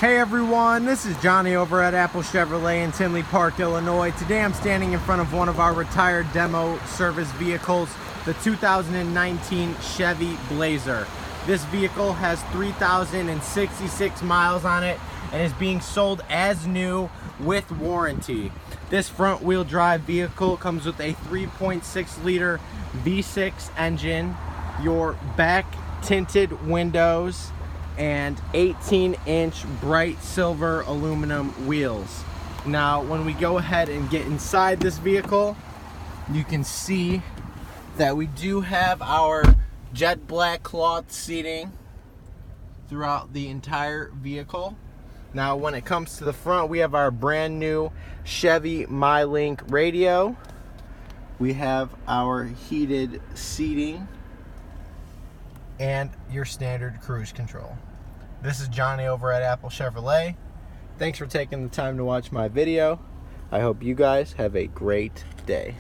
Hey everyone, this is Johnny over at Apple Chevrolet in Tinley Park, Illinois. Today I'm standing in front of one of our retired demo service vehicles, the 2019 Chevy Blazer. This vehicle has 3,066 miles on it and is being sold as new with warranty. This front wheel drive vehicle comes with a 3.6 liter V6 engine, your back tinted windows, and 18-inch bright silver aluminum wheels. Now when we go ahead and get inside this vehicle, you can see that we do have our jet black cloth seating throughout the entire vehicle. Now when it comes to the front, we have our brand new Chevy MyLink radio. We have our heated seating and your standard cruise control. This is Johnny over at Apple Chevrolet. Thanks for taking the time to watch my video. I hope you guys have a great day.